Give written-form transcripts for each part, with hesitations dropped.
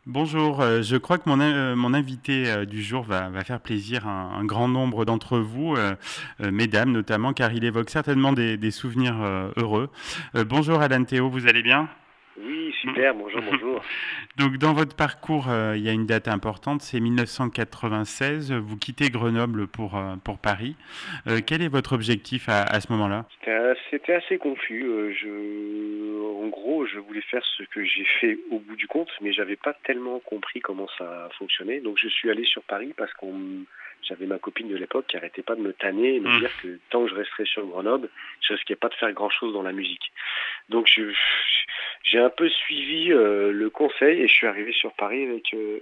Bonjour, je crois que mon invité du jour va faire plaisir à un grand nombre d'entre vous, mesdames notamment, car il évoque certainement des souvenirs heureux. Bonjour Alan Théo, vous allez bien? Oui, super, bonjour, bonjour. Donc dans votre parcours, il y a une date importante, c'est 1996, vous quittez Grenoble pour Paris. Quel est votre objectif à ce moment-là? C'était assez confus. En gros, je voulais faire ce que j'ai fait au bout du compte, mais j'avais pas tellement compris comment ça fonctionnait. Donc je suis allé sur Paris parce j'avais ma copine de l'époque qui arrêtait pas de me tanner et me Hmm. dire que tant que je resterais sur Grenoble, je risquais pas de faire grand-chose dans la musique. Donc j'ai un peu suivi le conseil et je suis arrivé sur Paris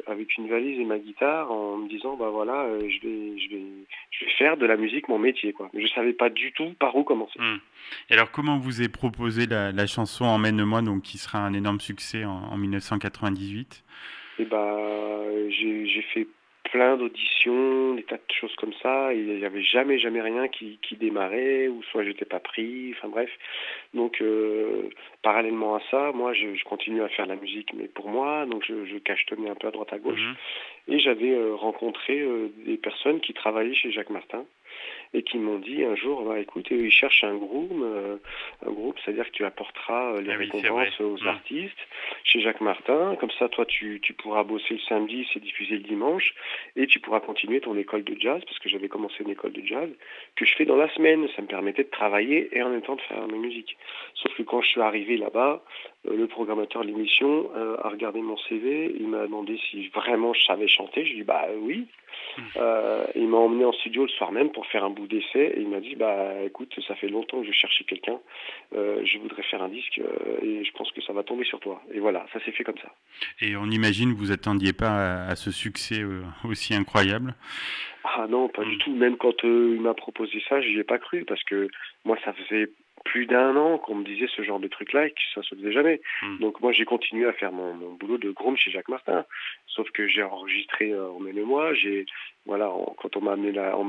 avec une valise et ma guitare en me disant bah voilà je vais faire de la musique mon métier quoi. Mais je savais pas du tout par où commencer. Hmm. Et alors comment vous est proposé la chanson Emmène-moi, donc qui sera un énorme succès en 1998? Et bah j'ai fait plein d'auditions, des tas de choses comme ça, et il n'y avait jamais rien qui démarrait, ou soit j'étais pas pris, enfin bref. Donc parallèlement à ça, moi je continue à faire la musique, mais pour moi, donc je cachetonnais un peu à droite à gauche, Mhm. et j'avais rencontré des personnes qui travaillaient chez Jacques Martin et qui m'ont dit un jour, bah, écoute, ils cherchent un groupe, c'est-à-dire que tu apporteras les Ah oui, c'est vrai. récompenses aux Hmm. artistes chez Jacques Martin, comme ça toi tu pourras bosser le samedi, c'est diffusé le dimanche, et tu pourras continuer ton école de jazz, parce que j'avais commencé une école de jazz, que je fais dans la semaine, ça me permettait de travailler et en même temps de faire ma musique. Sauf que quand je suis arrivé là-bas, le programmateur de l'émission a regardé mon CV, il m'a demandé si vraiment je savais chanter, je lui ai dit bah oui, il m'a emmené en studio le soir même pour faire un bout d'essai et il m'a dit bah écoute ça fait longtemps que je cherchais quelqu'un, je voudrais faire un disque et je pense que ça va tomber sur toi et voilà ça s'est fait comme ça. Et on imagine que vous attendiez pas à ce succès aussi incroyable. Ah non pas du Hmm. tout, même quand il m'a proposé ça j'y ai pas cru parce que moi ça faisait plus d'un an qu'on me disait ce genre de truc là et que ça se faisait jamais. Hmm. Donc moi j'ai continué à faire mon boulot de groom chez Jacques Martin, sauf que j'ai enregistré Emmène-moi, voilà, quand on m'a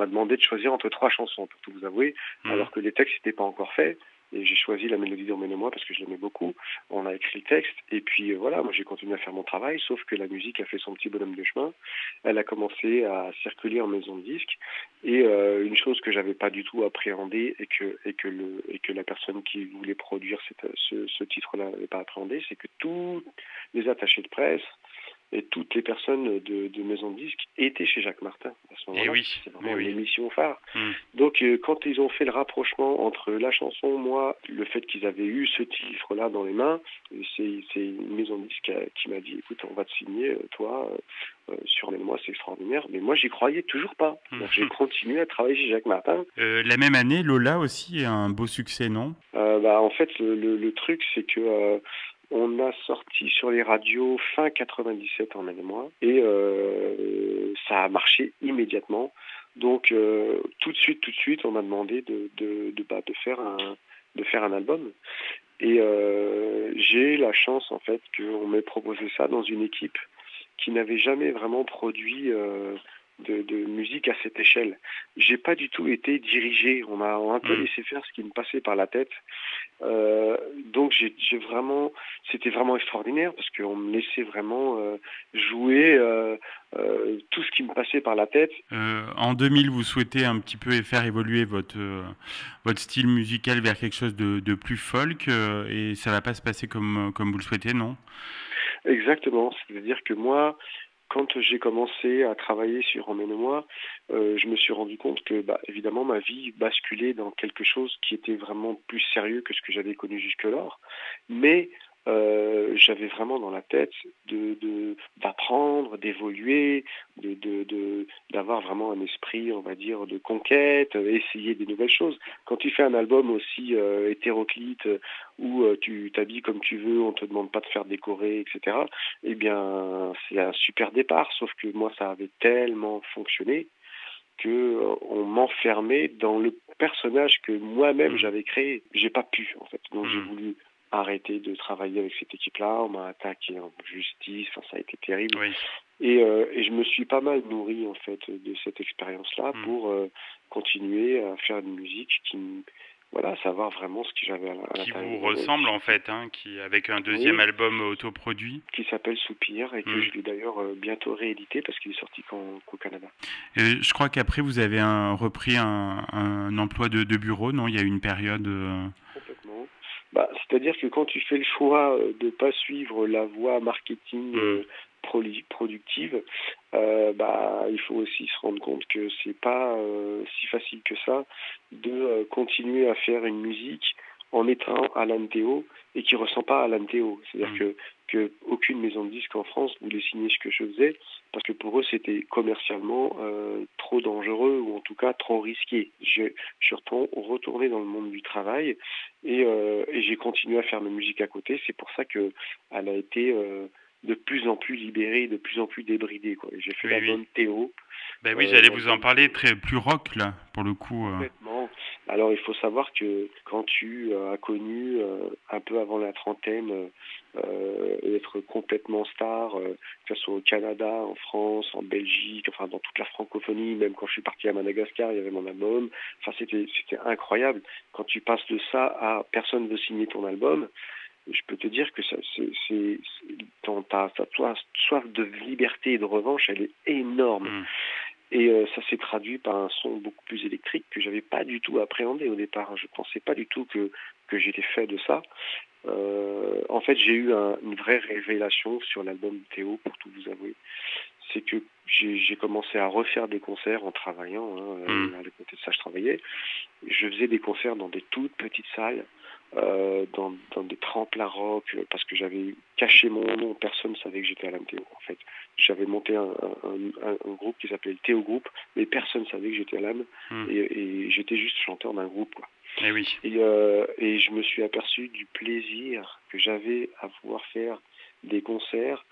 demandé de choisir entre trois chansons pour tout vous avouer, Hmm. alors que les textes n'étaient pas encore faits. Et j'ai choisi la mélodie d'Emmène-moi parce que je l'aimais beaucoup. On a écrit le texte et puis voilà, moi j'ai continué à faire mon travail, sauf que la musique a fait son petit bonhomme de chemin. Elle a commencé à circuler en maison de disques et une chose que j'avais pas du tout appréhendée et que la personne qui voulait produire ce titre-là n'avait pas appréhendé, c'est que tous les attachés de presse et toutes les personnes de maison de disques étaient chez Jacques Martin à ce Et moment-là, oui, parce que c'est oui, vraiment oui. l'émission phare. Hmm. Donc quand ils ont fait le rapprochement entre la chanson, moi, le fait qu'ils avaient eu ce titre-là dans les mains, c'est une maison de disques qui m'a dit, écoute, on va te signer, toi, sur les mois, c'est extraordinaire. Mais moi, j'y croyais toujours pas. Donc j'ai Hmm. continué à travailler chez Jacques Martin. La même année, Lola aussi a un beau succès, non? Bah, en fait, le truc, c'est que on a sorti sur les radios fin 97 en moi et ça a marché immédiatement. Donc tout de suite, on m'a demandé de faire un album. Et j'ai la chance en fait qu'on m'ait proposé ça dans une équipe qui n'avait jamais vraiment produit de musique à cette échelle. J'ai pas du tout été dirigé. On m'a un peu Hmm. laissé faire ce qui me passait par la tête. Donc j'ai vraiment, c'était vraiment extraordinaire parce qu'on me laissait vraiment jouer tout ce qui me passait par la tête. En 2000, vous souhaitez un petit peu faire évoluer votre style musical vers quelque chose de plus folk, et ça va pas se passer comme vous le souhaitez, non? Exactement. C'est-à-dire que moi, quand j'ai commencé à travailler sur Emmène-moi, je me suis rendu compte que, bah, évidemment, ma vie basculait dans quelque chose qui était vraiment plus sérieux que ce que j'avais connu jusque-lors. Mais j'avais vraiment dans la tête d'apprendre, d'évoluer, d'avoir vraiment un esprit, on va dire, de conquête, essayer des nouvelles choses. Quand tu fais un album aussi hétéroclite, où tu t'habilles comme tu veux, on te demande pas de faire décorer, etc. Eh bien, c'est un super départ, sauf que moi, ça avait tellement fonctionné que on m'enfermait dans le personnage que moi-même Hmm. j'avais créé. J'ai pas pu, en fait. Donc, j'ai Hmm. voulu arrêter de travailler avec cette équipe-là. On m'a attaqué en justice. Enfin, ça a été terrible. Oui. Et je me suis pas mal nourri, en fait, de cette expérience-là Hmm. pour continuer à faire une musique qui voilà, savoir vraiment ce que j'avais à Qui l'intérieur vous de mon ressemble en fait, hein, qui avec un deuxième oui, album autoproduit. qui s'appelle Soupir et que Hmm. je vais d'ailleurs bientôt rééditer parce qu'il est sorti qu'au Canada. Et je crois qu'après vous avez repris un emploi de bureau, non? Il y a eu une période. Complètement. Bah, c'est-à-dire que quand tu fais le choix de pas suivre la voie marketing Hmm. productive, bah, il faut aussi se rendre compte que c'est pas si facile que ça de continuer à faire une musique en étant Alan Théo et qui ressent pas Alan Théo. C'est-à-dire Hmm. que aucune maison de disques en France voulait signer ce que je faisais parce que pour eux c'était commercialement trop dangereux ou en tout cas trop risqué. Je suis retourné dans le monde du travail et j'ai continué à faire ma musique à côté. C'est pour ça que elle a été de plus en plus libérée, de plus en plus débridée, quoi. Et j'ai fait Oui, oui. l'album Théo. Ben oui, j'allais vous en L'album parler, très plus rock là, pour le coup. complètement. Alors il faut savoir que quand tu as connu un peu avant la trentaine être complètement star, que ce soit au Canada, en France, en Belgique, enfin dans toute la francophonie, même quand je suis parti à Madagascar, il y avait mon album. Enfin c'était incroyable. Quand tu passes de ça à personne veut signer ton album, je peux te dire que ça, ta soif de liberté et de revanche, elle est énorme. Hmm. Et ça s'est traduit par un son beaucoup plus électrique que j'avais pas du tout appréhendé au départ. Je pensais pas du tout que j'étais fait de ça. En fait, j'ai eu une vraie révélation sur l'album Théo, pour tout vous avouer. C'est que j'ai commencé à refaire des concerts en travaillant. Hmm. À côté de ça, je travaillais. Je faisais des concerts dans des toutes petites salles, dans des tremplins rock, parce que j'avais caché mon nom. Personne ne savait que j'étais Alan Théo, en fait. J'avais monté un groupe qui s'appelait le Théo Group, mais personne ne savait que j'étais Alan, Hmm. et j'étais juste chanteur d'un groupe, quoi. Eh oui. Et je me suis aperçu du plaisir que j'avais à pouvoir faire des concerts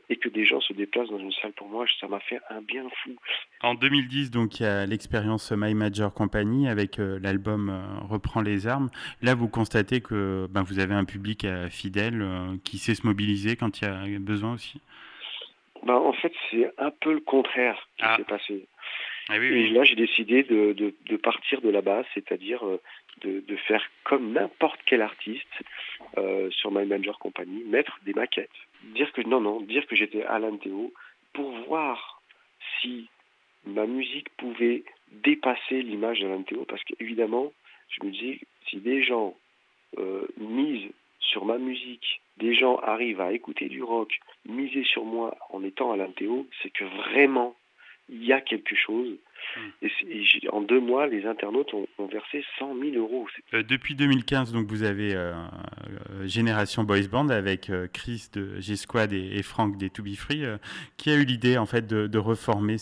et que des gens se déplacent dans une salle pour moi. Ça m'a fait un bien fou. En 2010, donc, il y a l'expérience My Major Company avec l'album Reprends les armes. Là, vous constatez que ben, vous avez un public fidèle qui sait se mobiliser quand il y a besoin aussi. Ben, en fait, c'est un peu le contraire qui Ah, s'est passé. eh oui, Et oui. là, j'ai décidé de partir de la base, c'est-à-dire de faire comme n'importe quel artiste sur My Major Company, mettre des maquettes, dire que dire que j'étais Alan Théo pour voir si ma musique pouvait dépasser l'image d'Alan Théo, parce qu'évidemment, je me dis, si des gens misent sur ma musique, des gens arrivent à écouter du rock, miser sur moi en étant Alan Théo, c'est que vraiment, il y a quelque chose. Hmm. En 2 mois, les internautes ont versé 100 000 euros. Depuis 2015, donc, vous avez Génération Boys Band avec Chris de G-Squad et Franck des To Be Free. Qui a eu l'idée en fait de reformer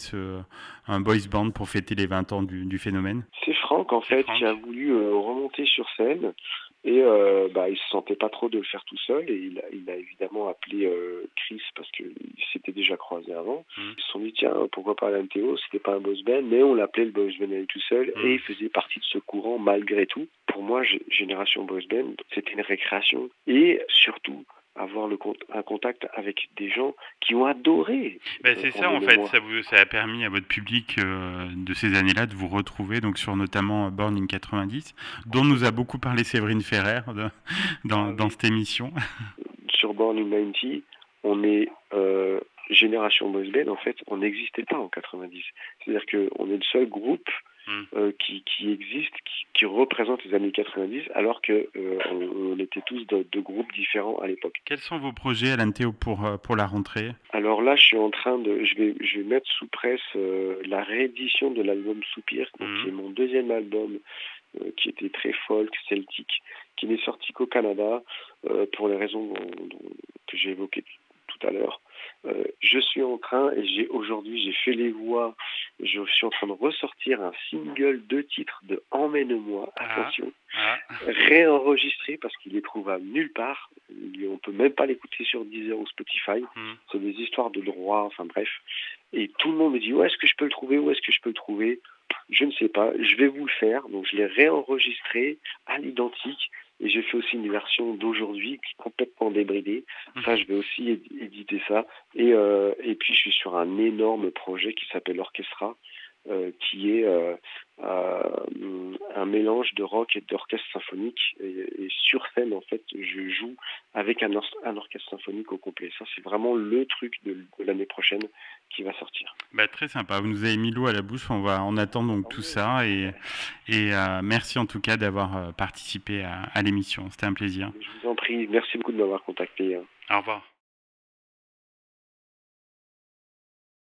un boys band pour fêter les 20 ans du phénomène? C'est Franck, en C'est fait, qui a Franck. voulu remonter sur scène. Et bah, il se sentait pas trop de le faire tout seul. Et il a évidemment appelé Chris parce qu'ils s'étaient déjà croisés avant. Hmm. Ils se sont dit, tiens, pourquoi pas Alan Théo? C'était pas un boys band, mais on l'appelait le boys band à lui tout seul. Hmm. Et il faisait partie de ce courant malgré tout. Pour moi, Génération Boys Band, c'était une récréation. Et surtout, avoir un contact avec des gens qui ont adoré. Ben, c'est ça en fait, moi. ça a permis à votre public de ces années-là de vous retrouver donc sur notamment Born in 90, dont nous a beaucoup parlé Séverine Ferrer dans Oui. cette émission. Sur Born in 90, on est Génération Boys Band, en fait, on n'existait pas en 90. C'est-à-dire qu'on est le seul groupe qui existe, qui représente les années 90, alors que on était tous de groupes différents à l'époque. Quels sont vos projets, Alan Théo, pour la rentrée? Alors là, je suis en train je vais mettre sous presse la réédition de l'album Soupir, donc, qui est mon deuxième album, qui était très folk, celtique, qui n'est sorti qu'au Canada, pour les raisons que j'ai évoquées tout à l'heure. Je suis en train, et aujourd'hui j'ai fait les voix, je suis en train de ressortir un single 2 titres de Emmène-moi, attention, réenregistré parce qu'il est trouvable nulle part, on peut même pas l'écouter sur Deezer ou Spotify, c'est des histoires de droit, enfin bref, et tout le monde me dit où est-ce que je peux le trouver, où est-ce que je peux le trouver, je ne sais pas, je vais vous le faire, donc je l'ai réenregistré à l'identique. Et j'ai fait aussi une version d'aujourd'hui qui est complètement débridée. Ça, je vais aussi éditer ça. Et puis, je suis sur un énorme projet qui s'appelle Orchestra, qui est un mélange de rock et d'orchestre symphonique. Et sur scène, en fait, je joue avec un orchestre symphonique au complet. Ça, c'est vraiment le truc de l'année prochaine qui va sortir. Bah, très sympa, vous nous avez mis l'eau à la bouche, on attend donc tout ça et merci en tout cas d'avoir participé à l'émission, c'était un plaisir. Je vous en prie, merci beaucoup de m'avoir contacté. Au revoir.